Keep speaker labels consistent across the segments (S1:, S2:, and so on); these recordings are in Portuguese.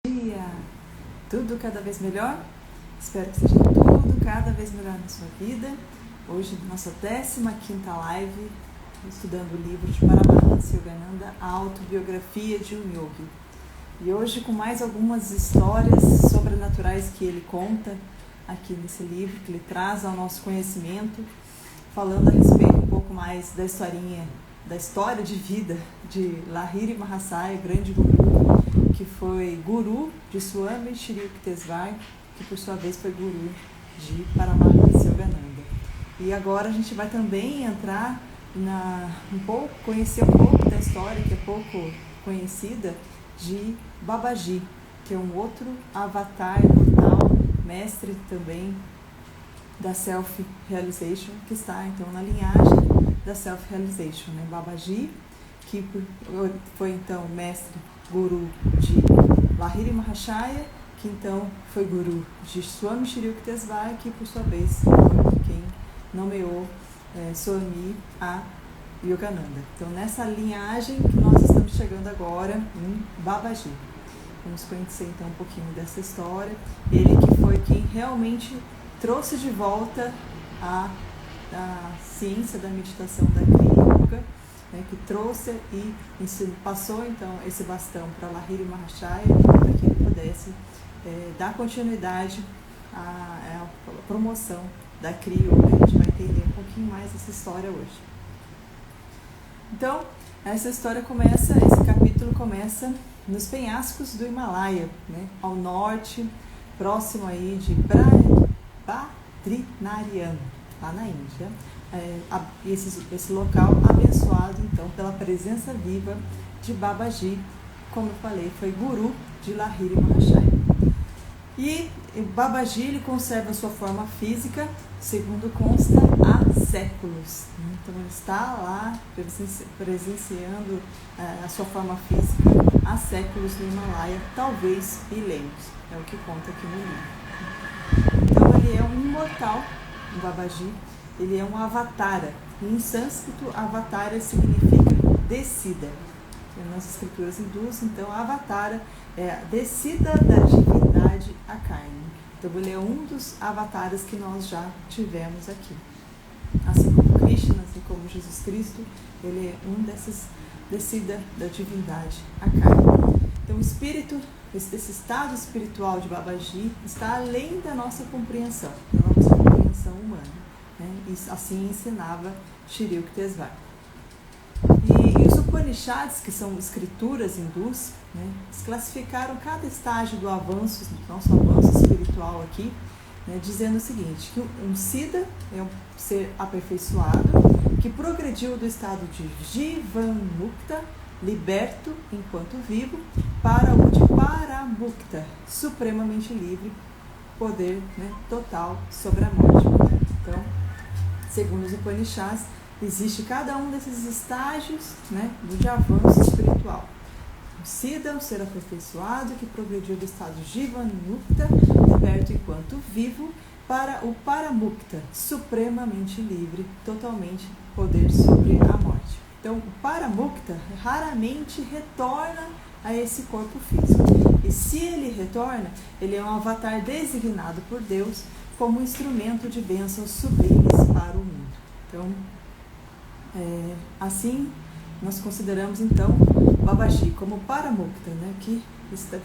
S1: Dia! Tudo cada vez melhor? Espero que seja tudo cada vez melhor na sua vida. Hoje, nossa 15ª live, estudando o livro de Paramahansa Yogananda, a autobiografia de um yogi. E hoje com mais algumas histórias sobrenaturais que ele conta aqui nesse livro, que ele traz ao nosso conhecimento, falando a respeito um pouco mais da história de vida de Lahiri Mahasaya, grande guru, que foi guru de Swami Shri Yukteswar, que por sua vez foi guru de Paramahansa Yogananda. E agora a gente vai também entrar conhecer um pouco da história que é pouco conhecida de Babaji, que é um outro avatar mortal, mestre também da Self-Realization, que está então na linhagem da Self-Realization, né? Babaji, que foi então mestre guru de Lahiri Mahasaya, que então foi guru de Swami Shri Yukteswar, que por sua vez foi quem nomeou Swami a Yogananda. Então nessa linhagem que nós estamos chegando agora em Babaji. Vamos conhecer então um pouquinho dessa história. Ele que foi quem realmente trouxe de volta a ciência da meditação da Kriya Yoga, né, que trouxe e passou então esse bastão para Lahiri Mahasaya para que ele pudesse dar continuidade à promoção da Kriya Yoga. A gente vai entender um pouquinho mais essa história hoje. Então, esse capítulo começa nos penhascos do Himalaia, né, ao norte, próximo aí de Badrinariana, lá na Índia. Esse local abençoado então pela presença viva de Babaji, como eu falei, foi guru de Lahiri Mahasaya. E Babaji ele conserva sua forma física, segundo consta, há séculos. Então ele está lá presenciando a sua forma física há séculos no Himalaia, talvez milênios, é o que conta aqui no livro. Então ele é um imortal, o Babaji, ele é um avatara. Em sânscrito, avatara significa descida. Nas escrituras hindus, então, avatara é a descida da divindade à carne. Então, ele é um dos avataras que nós já tivemos aqui. Assim como Krishna, assim como Jesus Cristo, ele é um dessas descida da divindade à carne. Então, o espírito, esse estado espiritual de Babaji está além da nossa compreensão humana. E assim ensinava Shri Yukteswar. E os Upanishads, que são escrituras hindus, né, classificaram cada estágio do avanço, do nosso avanço espiritual aqui, né, dizendo o seguinte, que um Siddha é um ser aperfeiçoado que progrediu do estado de Jivanmukta, liberto enquanto vivo, para o de Paramukta, supremamente livre, poder, né, total sobre a morte. Então, segundo os Upanishads, existe cada um desses estágios, né, de avanço espiritual. O Siddha é um ser aperfeiçoado que progrediu do estado Jivanmukta, liberto enquanto vivo, para o Paramukta, supremamente livre, totalmente poder sobre a morte. Então, o Paramukta raramente retorna a esse corpo físico. E se ele retorna, ele é um avatar designado por Deus como instrumento de bênçãos sublimes para o mundo. Então, assim, nós consideramos então Babaji como Paramukta, né, que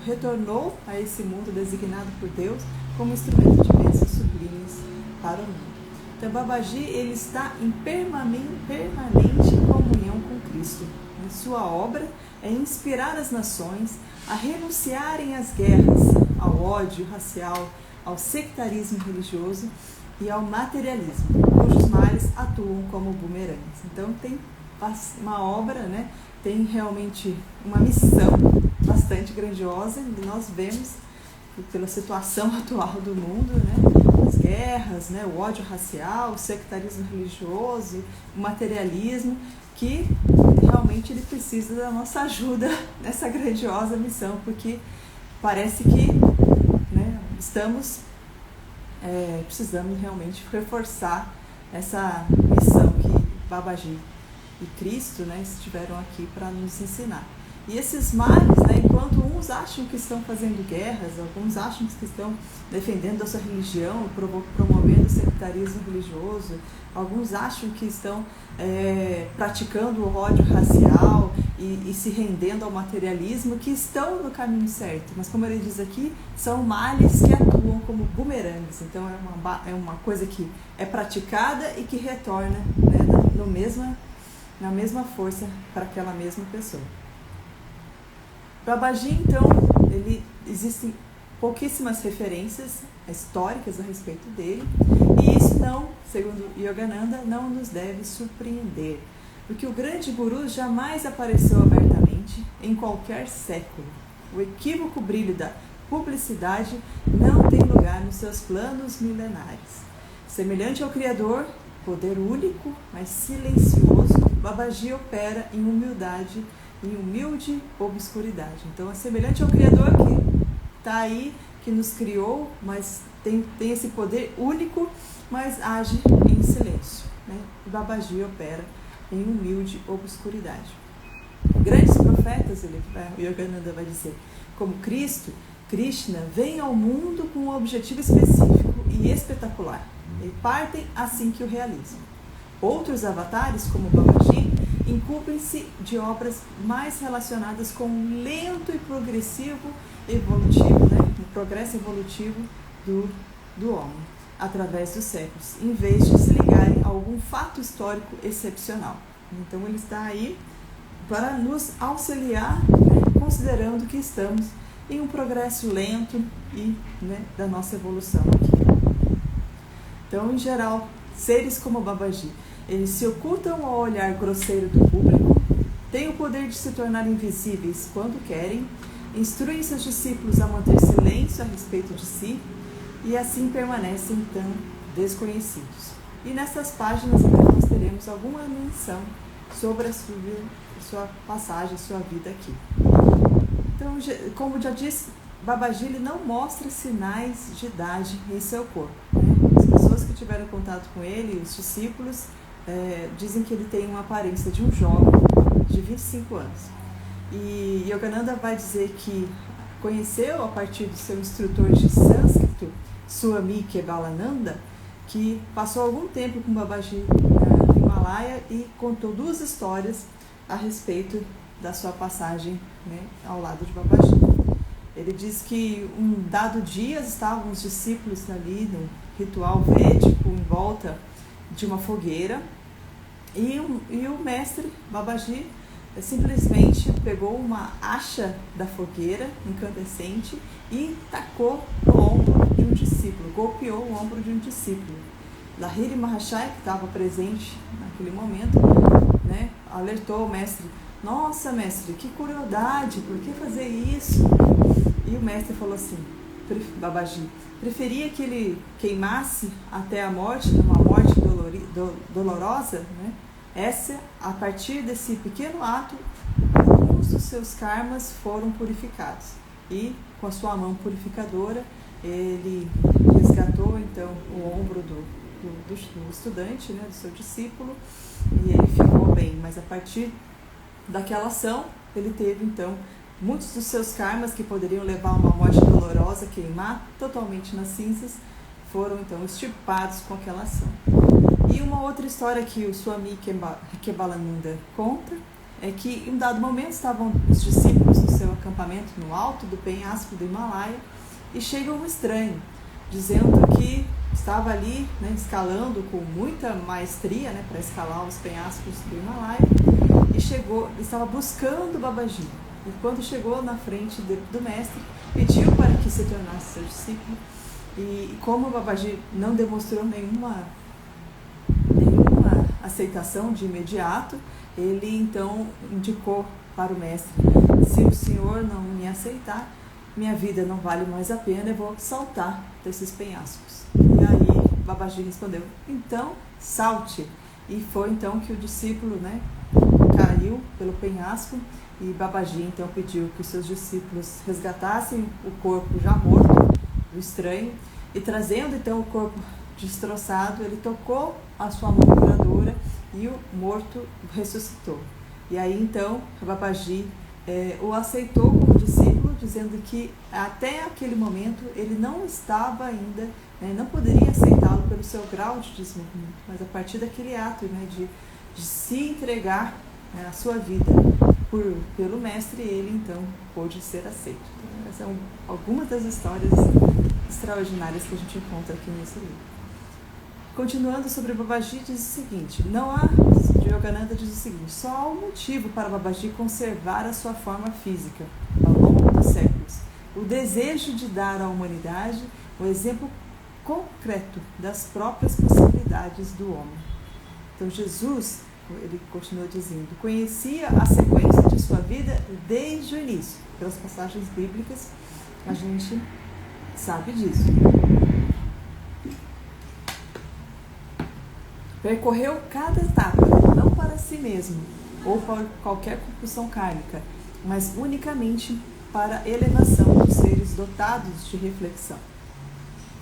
S1: retornou a esse mundo designado por Deus como instrumento de bênçãos sublimes para o mundo. Então, Babaji ele está em permanente comunhão com Cristo. Sua obra é inspirar as nações a renunciarem às guerras, ao ódio racial, ao sectarismo religioso e ao materialismo, cujos males atuam como bumerangues. Então tem uma obra, né, tem realmente uma missão bastante grandiosa, e nós vemos pela situação atual do mundo, né, as guerras, né, o ódio racial, o sectarismo religioso, o materialismo, que realmente ele precisa da nossa ajuda nessa grandiosa missão, porque parece que, né, precisamos realmente reforçar essa missão que Babaji e Cristo, né, estiveram aqui para nos ensinar. E esses males, né, enquanto uns acham que estão fazendo guerras, alguns acham que estão defendendo a sua religião, promovendo o sectarismo religioso, alguns acham que estão praticando o ódio racial e se rendendo ao materialismo, que estão no caminho certo. Mas como ele diz aqui, são males que atuam como bumerangues. Então é uma coisa que é praticada e que retorna, né, na mesma força para aquela mesma pessoa. Babaji, então, existem pouquíssimas referências históricas a respeito dele, e isso não, segundo Yogananda, não nos deve surpreender, porque o grande guru jamais apareceu abertamente em qualquer século. O equívoco brilho da publicidade não tem lugar nos seus planos milenares. Semelhante ao Criador, poder único, mas silencioso, Babaji opera em humildade, em humilde obscuridade. Então é semelhante ao Criador que está aí, que nos criou, mas tem esse poder único, mas age em silêncio, né? Babaji opera em humilde obscuridade. Grandes profetas, o Yogananda vai dizer, como Cristo, Krishna, vem ao mundo com um objetivo específico e espetacular, e partem assim que o realizam. Outros avatares, como Babaji, incumbem-se de obras mais relacionadas com o lento e progressivo evolutivo, né? O progresso evolutivo do homem, através dos séculos, em vez de se ligarem a algum fato histórico excepcional. Então ele está aí para nos auxiliar, né? Considerando que estamos em um progresso lento e, né, da nossa evolução aqui. Então, em geral, seres como Babaji, eles se ocultam ao olhar grosseiro do público, têm o poder de se tornar invisíveis quando querem, instruem seus discípulos a manter silêncio a respeito de si e assim permanecem tão desconhecidos. E nessas páginas então, nós teremos alguma menção sobre a sua passagem, a sua vida aqui. Então, como já disse, Babaji ele não mostra sinais de idade em seu corpo, né? As pessoas que tiveram contato com ele, os discípulos, dizem que ele tem uma aparência de um jovem de 25 anos. E Yogananda vai dizer que conheceu a partir do seu instrutor de sânscrito, Swami Kebalananda, que passou algum tempo com Babaji no Himalaia e contou 2 histórias a respeito da sua passagem, né, ao lado de Babaji. Ele diz que um dado dia estavam os discípulos ali no ritual védico em volta de uma fogueira e o mestre Babaji simplesmente pegou uma acha da fogueira incandescente e tacou no ombro de um discípulo, golpeou o ombro de um discípulo. Lahiri Mahashaya, que estava presente naquele momento, né, alertou o mestre: nossa, mestre, que crueldade, por que fazer isso? E o mestre falou assim, Babaji, preferia que ele queimasse até a morte, uma morte dolorosa, né? A partir desse pequeno ato, alguns dos seus karmas foram purificados. E com a sua mão purificadora, ele resgatou então o ombro do estudante, né, do seu discípulo, e ele ficou bem. Mas a partir daquela ação, ele teve então muitos dos seus karmas que poderiam levar a uma morte dolorosa, queimar totalmente nas cinzas, foram então extirpados com aquela ação. E uma outra história que o Swami Kebalananda conta é que em um dado momento estavam os discípulos no seu acampamento no alto do penhasco do Himalaia e chega um estranho dizendo que estava ali, né, escalando com muita maestria, né, para escalar os penhascos do Himalaia, e estava buscando Babaji. E quando chegou na frente do mestre, pediu para que se tornasse seu discípulo. E como Babaji não demonstrou nenhuma aceitação de imediato, ele então indicou para o mestre: se o senhor não me aceitar, minha vida não vale mais a pena, eu vou saltar desses penhascos. E aí Babaji respondeu: então salte. E foi então que o discípulo, né, caiu pelo penhasco, e Babaji então pediu que os seus discípulos resgatassem o corpo já morto do estranho, e trazendo então o corpo destroçado, ele tocou a sua mão curadora e o morto ressuscitou. E aí então Babaji o aceitou como discípulo, dizendo que até aquele momento ele não estava ainda, não poderia aceitá-lo pelo seu grau de desenvolvimento, mas a partir daquele ato, de se entregar, a sua vida pelo Mestre, ele então pôde ser aceito. Então, essas são algumas das histórias extraordinárias que a gente encontra aqui nesse livro. Continuando sobre Babaji, diz o seguinte: Yogananda diz o seguinte: só há um motivo para Babaji conservar a sua forma física ao longo dos séculos: o desejo de dar à humanidade o exemplo concreto das próprias possibilidades do homem. Então Jesus, ele continua dizendo, conhecia a sequência de sua vida desde o início. Pelas passagens bíblicas a gente sabe disso. Percorreu cada etapa, não para si mesmo ou para qualquer compulsão kármica, mas unicamente para a elevação dos seres dotados de reflexão.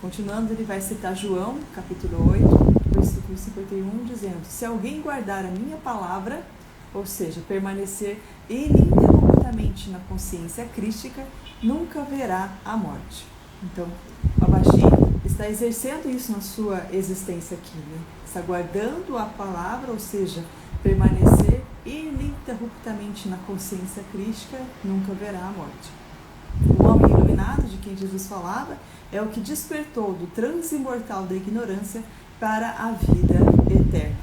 S1: Continuando, ele vai citar João, capítulo 8, versículo 51, dizendo: se alguém guardar a minha palavra, ou seja, permanecer ininterruptamente na consciência crística, nunca verá a morte. Então, Babaji está exercendo isso na sua existência aqui, Está guardando a palavra, ou seja, permanecer ininterruptamente na consciência crística, nunca verá a morte. O homem iluminado, de quem Jesus falava, é o que despertou do transe imortal da ignorância para a vida eterna.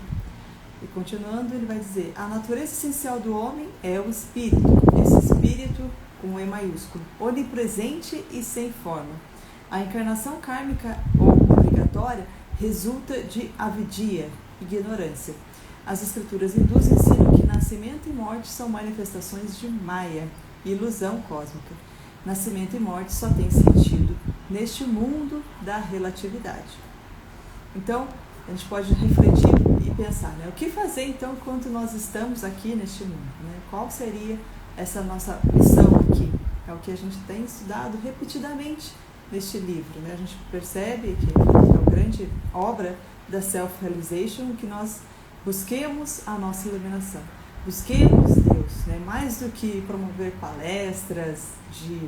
S1: E continuando, ele vai dizer: a natureza essencial do homem é o espírito, esse espírito com E maiúsculo, onipresente e sem forma. A encarnação kármica ou obrigatória resulta de avidia, ignorância. As escrituras hindus ensinam que nascimento e morte são manifestações de Maya, ilusão cósmica. Nascimento e morte só têm sentido neste mundo da relatividade. Então, a gente pode refletir e pensar, o que fazer então enquanto nós estamos aqui neste mundo? Qual seria essa nossa missão aqui? É o que a gente tem estudado repetidamente neste livro. A gente percebe que é uma grande obra da Self-Realization, que nós busquemos a nossa iluminação. Busquemos Deus, mais do que promover palestras de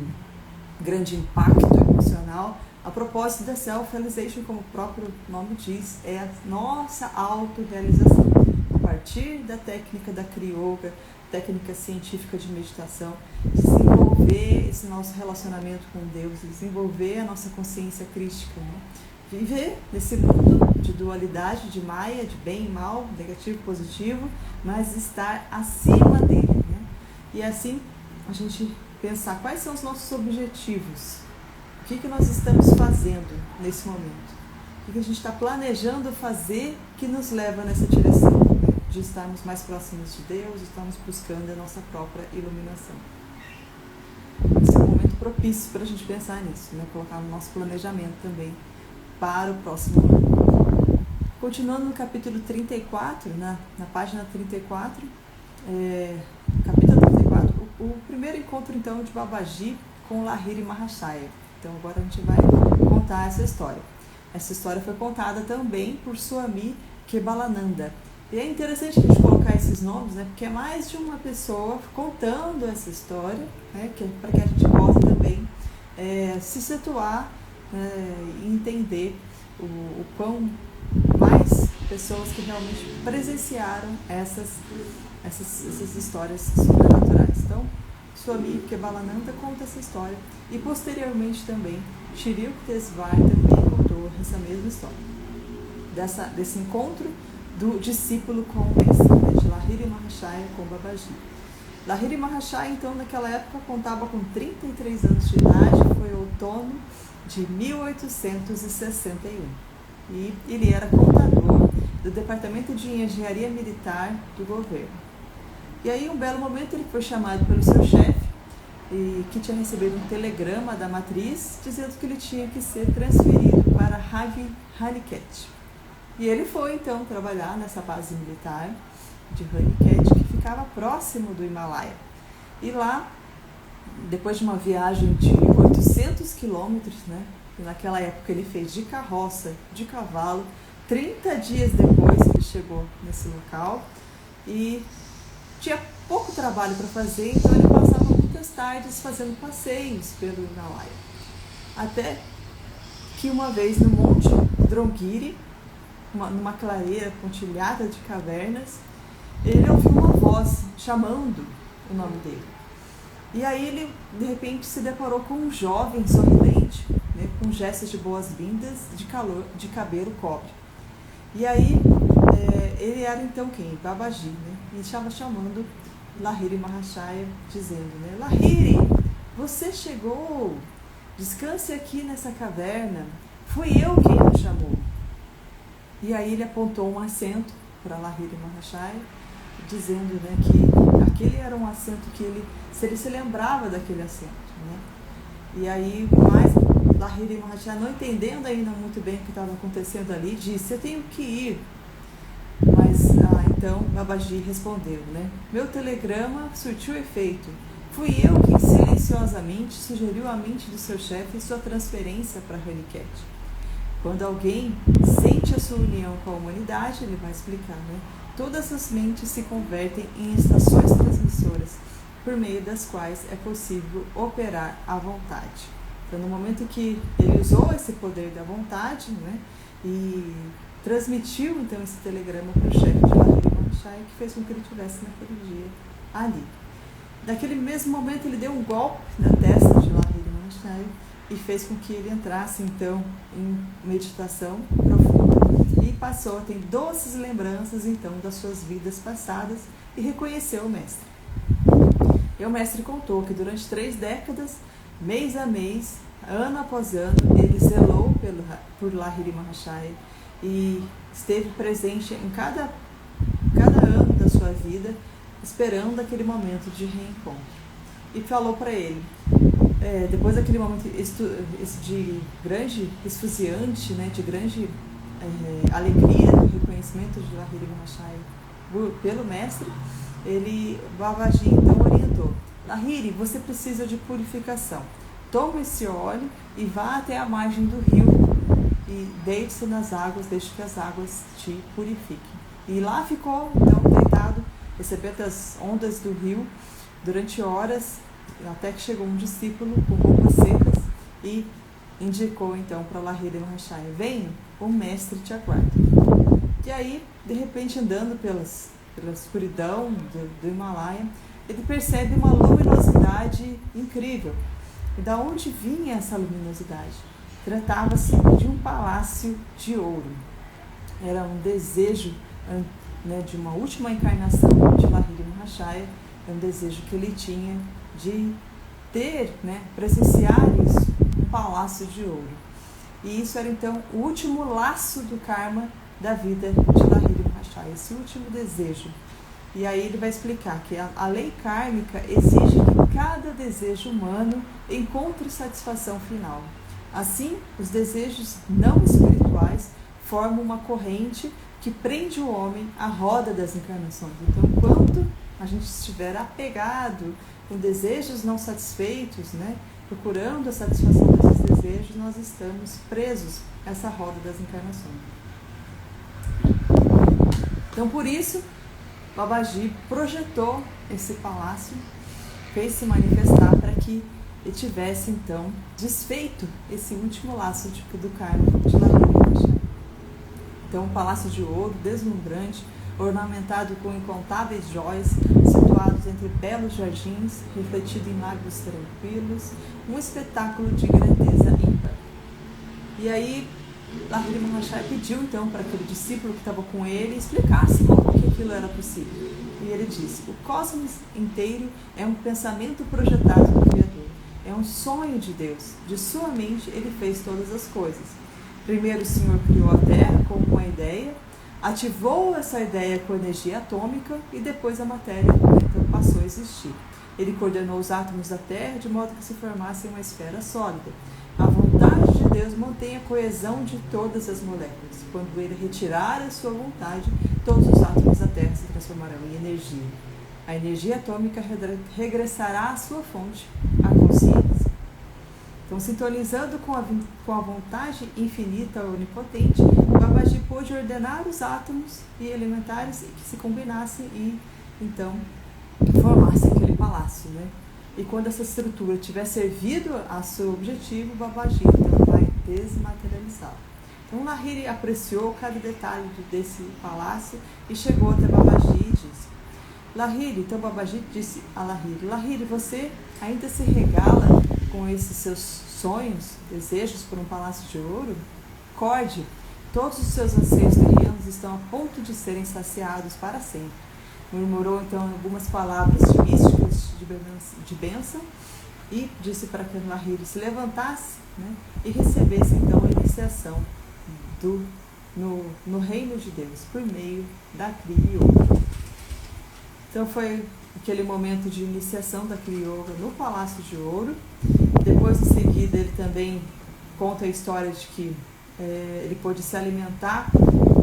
S1: grande impacto emocional. A propósito da Self-Realization, como o próprio nome diz, é a nossa autorrealização. A partir da técnica da Kriyoga, técnica científica de meditação, desenvolver esse nosso relacionamento com Deus, desenvolver a nossa consciência crística, viver nesse mundo de dualidade, de Maya, de bem e mal, negativo e positivo, mas estar acima dele. E assim a gente pensar quais são os nossos objetivos, o que nós estamos fazendo nesse momento, o que a gente está planejando fazer que nos leva nessa direção, de estarmos mais próximos de Deus, estarmos buscando a nossa própria iluminação. Esse é um momento propício para a gente pensar nisso, colocar no nosso planejamento também para o próximo ano. Continuando no capítulo 34, na página 34, capítulo 34, o primeiro encontro então de Babaji com Lahiri Mahashaya. Então agora a gente vai contar essa história. Essa história foi contada também por Swami Kebalananda. E é interessante a gente colocar esses nomes, porque é mais de uma pessoa contando essa história, para que a gente possa também se situar e entender o quão mais pessoas que realmente presenciaram essas histórias sobrenaturais. Então, Swami Kebalananda conta essa história e posteriormente também Shri Yukteswar também contou essa mesma história, desse encontro do discípulo com o mestre, de Lahiri Mahashaya com Babaji. Lahiri Mahashaya, então, naquela época, contava com 33 anos de idade, foi outono de 1861. E ele era contador do Departamento de Engenharia Militar do governo. E aí, um belo momento, ele foi chamado pelo seu chefe, que tinha recebido um telegrama da matriz, dizendo que ele tinha que ser transferido para Raniket. E ele foi, então, trabalhar nessa base militar de Raniket, que ficava próximo do Himalaia. E lá, depois de uma viagem de 800 quilômetros, e naquela época ele fez de carroça, de cavalo, 30 dias depois que ele chegou nesse local, e tinha pouco trabalho para fazer, então ele passava muitas tardes fazendo passeios pelo Himalaia. Até que uma vez no Monte Drongiri, numa clareira pontilhada de cavernas, ele ouviu uma voz chamando o nome dele. E aí ele, de repente, se deparou com um jovem sorridente, né, com gestos de boas-vindas, de cabelo cobre. E aí, ele era então quem? Babaji, né? E estava chamando Lahiri Mahashaya, dizendo, né, Lahiri, você chegou, descanse aqui nessa caverna, fui eu quem o chamou. E aí ele apontou um assento para Lahiri Mahashaya, dizendo, né, que aquele era um assento que ele se lembrava daquele assento, né? E aí, mais Lahiri Mahashaya, não entendendo ainda muito bem o que estava acontecendo ali, disse, eu tenho que ir. Mas então Babaji respondeu, né, meu telegrama surtiu efeito. Fui eu quem silenciosamente sugeriu à mente do seu chefe sua transferência para Raniket. Quando alguém sente a sua união com a humanidade, ele vai explicar, né? Todas as mentes se convertem em estações transmissoras, por meio das quais é possível operar à vontade. Então, no momento que ele usou esse poder da vontade, né, e transmitiu então esse telegrama para o chefe de Lahiri Mahashaya, que fez com que ele estivesse naquele dia ali. Naquele mesmo momento, ele deu um golpe na testa de Lahiri Mahashaya e fez com que ele entrasse então em meditação profunda e passou a ter doces lembranças então das suas vidas passadas e reconheceu o mestre. E o mestre contou que durante 3 décadas, mês a mês, ano após ano, ele zelou por Lahiri Mahashaya e esteve presente em cada ano da sua vida, esperando aquele momento de reencontro. E falou para ele, depois daquele momento de grande esfuziante, né, de grande alegria do reconhecimento de Lahiri Mahashaya pelo mestre, Babaji então orientou, Lahiri, você precisa de purificação. Tome esse óleo e vá até a margem do rio e deite-se nas águas, deixe que as águas te purifiquem. E lá ficou então deitado, recebendo as ondas do rio durante horas, até que chegou um discípulo com roupas secas e indicou então para Lahiri Mahashaya, vem, o mestre te aguarda. E aí, de repente, andando pela escuridão do Himalaia, ele percebe uma luminosidade incrível. E da onde vinha essa luminosidade? Tratava-se de um palácio de ouro. Era um desejo, né, de uma última encarnação de Lahiri Mahashaya, um desejo que ele tinha de ter, né, presenciar isso, um palácio de ouro. E isso era então o último laço do karma da vida de Lahiri Mahashaya, esse último desejo. E aí ele vai explicar que a lei kármica exige que cada desejo humano encontre satisfação final. Assim, os desejos não espirituais formam uma corrente que prende o homem à roda das encarnações. Então, enquanto a gente estiver apegado com desejos não satisfeitos, né, procurando a satisfação desses desejos, nós estamos presos a essa roda das encarnações. Então, por isso, Babaji projetou esse palácio, fez se manifestar para que ele tivesse, então, desfeito esse último laço do karma de Lahiri Mahashaya. Então, um palácio de ouro deslumbrante, ornamentado com incontáveis joias, situados entre belos jardins, refletido em lagos tranquilos, um espetáculo de grandeza ímpar. E aí, Lahiri Mahashaya pediu então para aquele discípulo que estava com ele explicasse como que aquilo era possível. E ele disse, o cosmos inteiro é um pensamento projetado do Criador, é um sonho de Deus, de sua mente ele fez todas as coisas. Primeiro o Senhor criou a Terra com uma ideia, ativou essa ideia com energia atômica e depois a matéria então passou a existir. Ele coordenou os átomos da Terra de modo que se formasse uma esfera sólida. A vontade de Deus mantém a coesão de todas as moléculas. Quando ele retirar a sua vontade, todos os átomos da Terra se transformarão em energia. A energia atômica regressará à sua fonte, a consciência. Então, sintonizando com a vontade infinita onipotente, Babaji pôde ordenar os átomos e elementares que se combinassem e, então, formasse aquele palácio, né? E quando essa estrutura tiver servido a seu objetivo, Babaji então vai desmaterializá-lo. Então Lahiri apreciou cada detalhe desse palácio e chegou até Babaji e disse: Lahiri, então Babaji disse a Lahiri: Lahiri, você ainda se regala com esses seus sonhos, desejos por um palácio de ouro? Acorde, todos os seus anseios terrenos estão a ponto de serem saciados para sempre. Murmurou então algumas palavras místicas de bênção e disse para que Lahiri se levantasse, né, e recebesse então a iniciação no reino de Deus por meio da Kriya Yoga. Então foi aquele momento de iniciação da Kriya Yoga no Palácio de Ouro. Depois, em seguida, ele também conta a história de que ele pôde se alimentar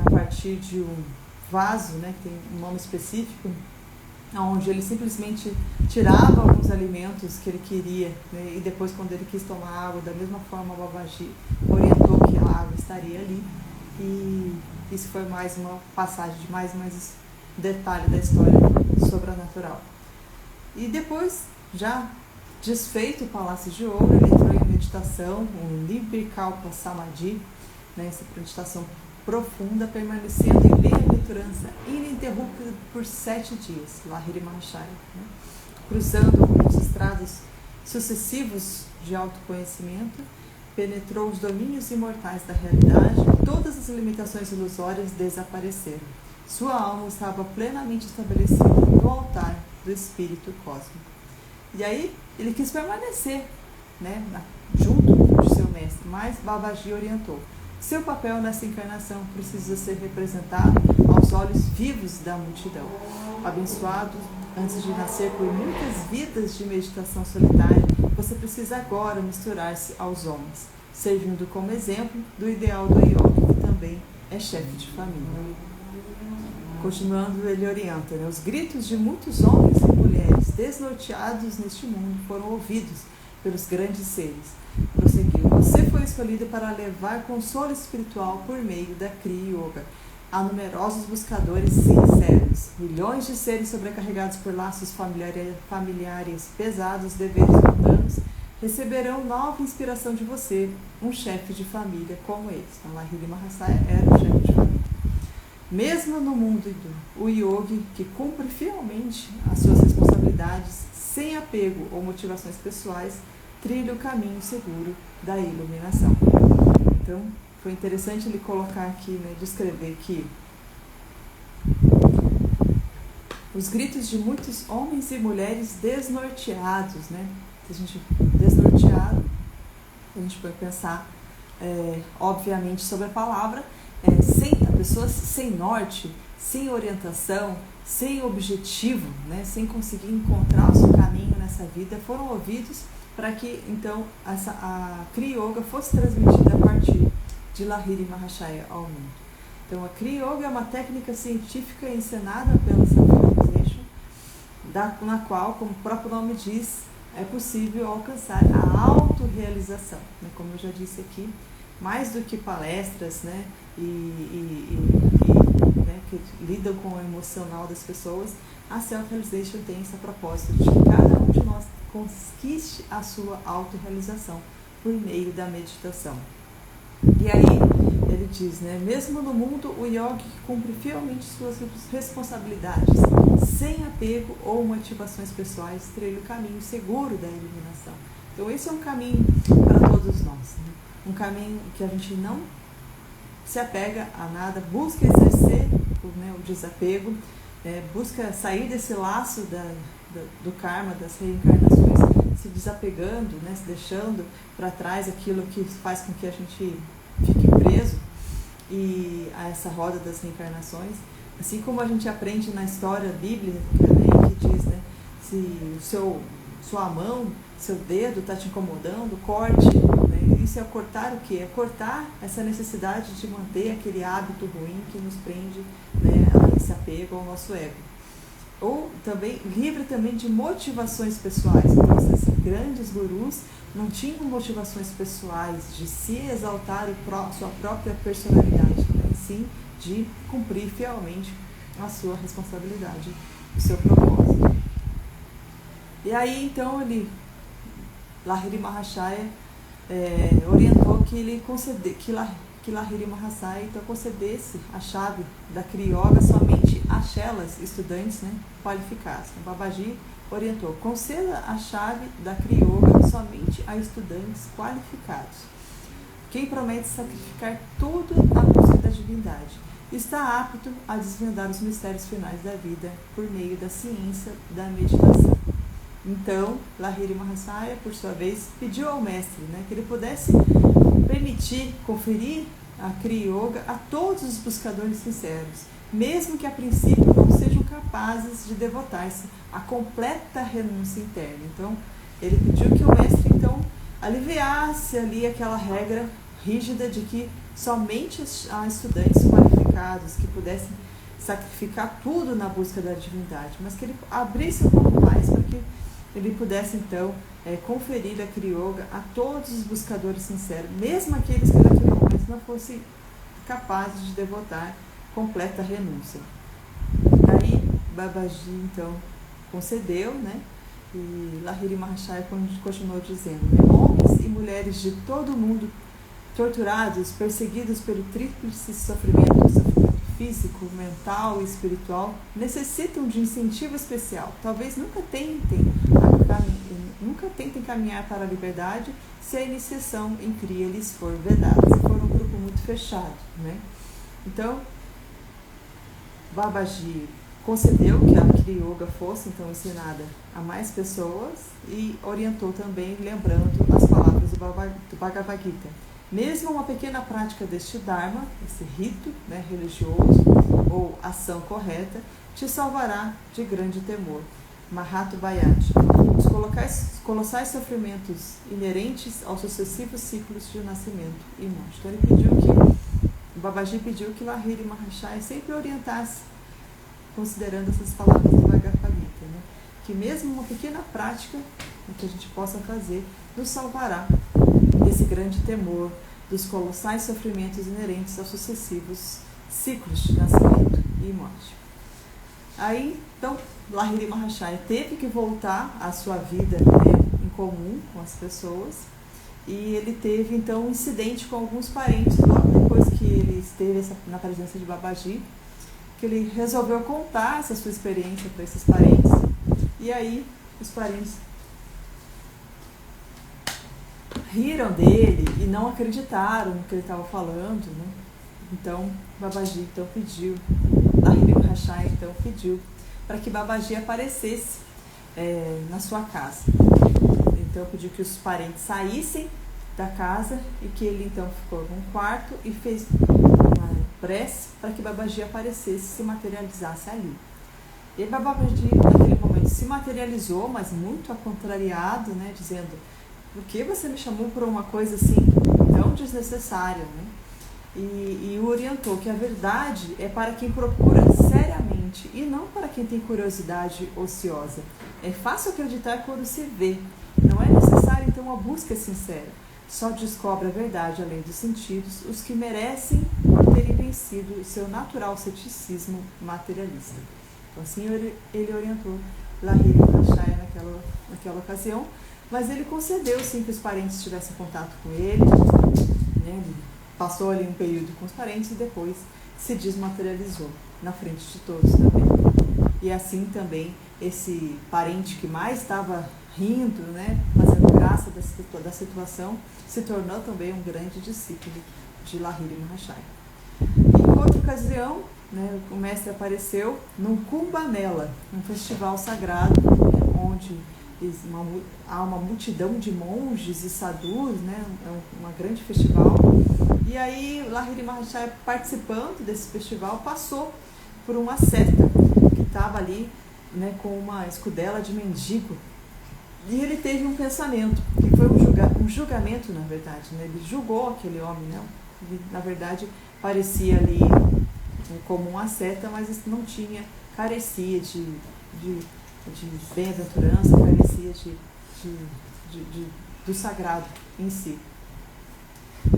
S1: a partir de um vaso, né, que tem um nome específico, onde ele simplesmente tirava alguns alimentos que ele queria, né, e depois, quando ele quis tomar água, da mesma forma, Babaji orientou que a água estaria ali. E isso foi mais uma passagem de mais detalhe da história sobrenatural. E depois, já desfeito o Palácio de Ouro, ele entrou em meditação, um Nirvikalpa Samadhi, né, essa meditação profunda, permanecendo em bem-aventurança ininterrupta por 7 dias, Lahiri Mahashaya, né, cruzando os estrados sucessivos de autoconhecimento, penetrou os domínios imortais da realidade, todas as limitações ilusórias desapareceram. Sua alma estava plenamente estabelecida no altar do Espírito Cósmico. E aí ele quis permanecer, né, junto de seu mestre, mas Babaji orientou: seu papel nessa encarnação precisa ser representado aos olhos vivos da multidão. Abençoado antes de nascer por muitas vidas de meditação solitária, você precisa agora misturar-se aos homens, servindo como exemplo do ideal do yogi, que também é chefe de família. Continuando, ele orienta, né? Os gritos de muitos homens e mulheres desnorteados neste mundo foram ouvidos pelos grandes seres. Prosseguiu: você foi escolhido para levar consolo espiritual por meio da Kriya Yoga. Há numerosos buscadores sinceros, milhões de seres sobrecarregados por laços familiares pesados, deveres mundanos, receberão nova inspiração de você, um chefe de família como eles. Então, Lahiri Mahasaya era o chefe de família. Mesmo no mundo hindu, o yogi que cumpre fielmente as suas responsabilidades, sem apego ou motivações pessoais, trilha o caminho seguro da iluminação. Então, foi interessante ele colocar aqui, né, descrever que os gritos de muitos homens e mulheres desnorteados, né? Se a gente desnorteado, a gente pode pensar, obviamente, sobre a palavra, a pessoa sem norte, sem orientação, sem objetivo, né, sem conseguir encontrar o seu caminho nessa vida, foram ouvidos para que então a Kriya Yoga fosse transmitida a partir de Lahiri Mahashaya ao mundo. Então a Kriya Yoga é uma técnica científica ensinada pela Self-Realization, na qual, como o próprio nome diz, é possível alcançar a autorrealização, né, como eu já disse aqui, mais do que palestras, né, né, que lidam com o emocional das pessoas. A Self-Realization tem essa proposta de que cada um de nós conquiste a sua autorrealização por meio da meditação. E aí ele diz, né, mesmo no mundo, o yogi que cumpre fielmente suas responsabilidades, sem apego ou motivações pessoais, trilha o caminho seguro da iluminação. Então esse é um caminho para todos nós, né? Um caminho que a gente não se apega a nada, busca exercer, né, o desapego, busca sair desse laço do karma, das reencarnações, se desapegando, né, se deixando para trás aquilo que faz com que a gente fique preso a essa roda das reencarnações. Assim como a gente aprende na história bíblica, né, que diz, né, se sua mão, seu dedo está te incomodando, corte. Né? Isso é cortar o quê? É cortar essa necessidade de manter aquele hábito ruim que nos prende, né, a esse apego ao nosso ego. Ou também, livre também de motivações pessoais. Então, esses grandes gurus não tinham motivações pessoais de se exaltar sua própria personalidade, né? Sim de cumprir fielmente a sua responsabilidade, o seu propósito. E aí então Lahiri Mahashaya orientou que Lahiri Mahashaya então concedesse a chave da Kriya Yoga somente a chelas, estudantes, né, qualificados. O Babaji orientou: conceda a chave da Kriya Yoga somente a estudantes qualificados. Quem promete sacrificar tudo na busca da divindade está apto a desvendar os mistérios finais da vida por meio da ciência da meditação. Então, Lahiri Mahashaya, por sua vez, pediu ao mestre, né, que ele pudesse permitir conferir a Kriya Yoga a todos os buscadores sinceros, mesmo que a princípio não sejam capazes de devotar-se à completa renúncia interna. Então, ele pediu que o mestre então aliviasse ali aquela regra rígida de que somente a estudantes qualificados que pudessem sacrificar tudo na busca da divindade, mas que ele abrisse um pouco mais para que ele pudesse então conferir a Kriya Yoga a todos os buscadores sinceros, mesmo aqueles que naquele momento não fossem capazes de devotar completa renúncia. Daí Babaji então concedeu, né? E Lahiri Mahashaya continuou dizendo: homens e mulheres de todo o mundo torturados, perseguidos pelo tríplice sofrimento físico, mental e espiritual, necessitam de incentivo especial. Talvez nunca tentem caminhar para a liberdade se a iniciação em Kriya lhes for vedada, se for um grupo muito fechado, né? Então, Babaji concedeu que a Kriya Yoga fosse então ensinada a mais pessoas e orientou também, lembrando as palavras do Bhagavad Gita: mesmo uma pequena prática deste Dharma, esse rito, né, religioso ou ação correta, te salvará de grande temor. Mahatma Bhayati. Os colossais sofrimentos inerentes aos sucessivos ciclos de nascimento e morte. Então o Babaji pediu que Lahiri Mahashaya sempre orientasse, considerando essas palavras do Bhagavad Gita, né, que mesmo uma pequena prática que a gente possa fazer nos salvará desse grande temor, dos colossais sofrimentos inerentes aos sucessivos ciclos de nascimento e morte. Aí, então, Lahiri Mahashaya teve que voltar à sua vida, né, em comum com as pessoas, e ele teve então um incidente com alguns parentes logo depois que ele esteve na presença de Babaji, que ele resolveu contar essa sua experiência para esses parentes, e aí os parentes riram dele e não acreditaram no que ele estava falando, né? Então Babaji então pediu, Lahiri Mahashaya então pediu para que Babaji aparecesse na sua casa. Então pediu que os parentes saíssem da casa e que ele então ficou num quarto e fez uma prece para que Babaji aparecesse, se materializasse ali. E Babaji naquele momento se materializou, mas muito contrariado, né, dizendo: por que você me chamou por uma coisa assim tão desnecessária, né? E o orientou que a verdade é para quem procura seriamente e não para quem tem curiosidade ociosa. É fácil acreditar quando se vê. Não é necessário então uma busca sincera. Só descobre a verdade além dos sentidos os que merecem por terem vencido o seu natural ceticismo materialista. Então assim ele orientou Lahiri Mahashaya naquela ocasião. Mas ele concedeu, sim, que os parentes tivessem contato com ele, né? Ele passou ali um período com os parentes e depois se desmaterializou na frente de todos também. E assim também esse parente que mais estava rindo, né, fazendo graça da situação, se tornou também um grande discípulo de Lahiri Mahashaya. Em outra ocasião, né, o mestre apareceu num Kumbh Mela, um festival sagrado, né, onde há uma multidão de monges e sadhus, né, um grande festival. E aí Lahiri Mahashaya, participando desse festival, passou por uma seta que estava ali, né, com uma escudela de mendigo. E ele teve um pensamento, que foi um julgamento, na verdade, né? Ele julgou aquele homem, né? Ele, na verdade, parecia ali como uma seta, mas não tinha, carecia de bem-aventurança, carecia do sagrado em si.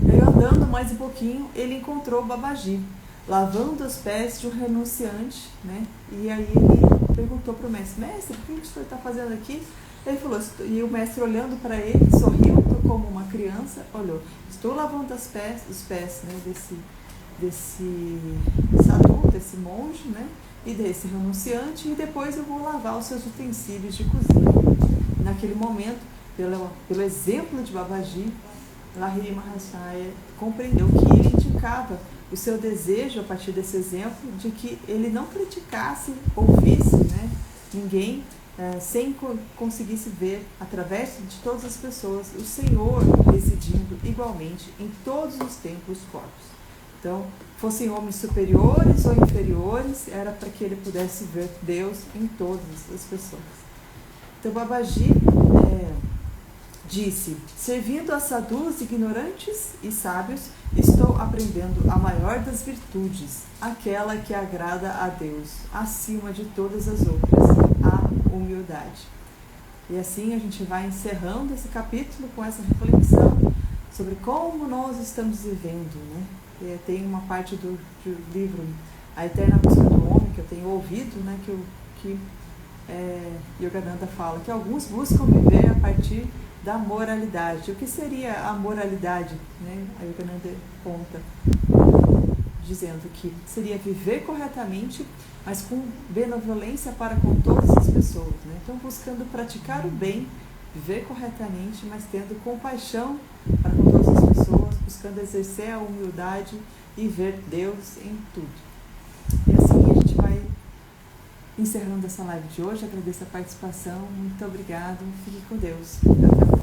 S1: E aí, andando mais um pouquinho, ele encontrou Babaji, lavando os pés de um renunciante, né? E aí ele perguntou para o mestre: mestre, o que o senhor está fazendo aqui? Ele falou, e o mestre olhando para ele, sorriu como uma criança, olhou, estou lavando os pés, né, desse sadhu, desse monge, né, e desse renunciante, e depois eu vou lavar os seus utensílios de cozinha. Naquele momento, pelo exemplo de Babaji, Lahiri Mahasaya compreendeu que ele indicava o seu desejo, a partir desse exemplo, de que ele não criticasse ou visse, né, ninguém sem conseguisse ver, através de todas as pessoas, o Senhor residindo igualmente em todos os templos corpos. Então, fossem homens superiores ou inferiores, era para que ele pudesse ver Deus em todas as pessoas. Então, Babaji disse, servindo a sadhus ignorantes e sábios, estou aprendendo a maior das virtudes, aquela que agrada a Deus, acima de todas as outras, a humildade. E assim a gente vai encerrando esse capítulo com essa reflexão sobre como nós estamos vivendo, né? Tem uma parte do livro A Eterna Busca do Homem, que eu tenho ouvido, né, que Yogananda fala, que alguns buscam viver a partir da moralidade. O que seria a moralidade? Né? A Yogananda conta, dizendo que seria viver corretamente, mas com benevolência para com todas as pessoas. Né? Então, buscando praticar o bem, viver corretamente, mas tendo compaixão para com todas as pessoas, buscando exercer a humildade e ver Deus em tudo. E assim a gente vai encerrando essa live de hoje. Agradeço a participação. Muito obrigado. Fique com Deus. Até mais.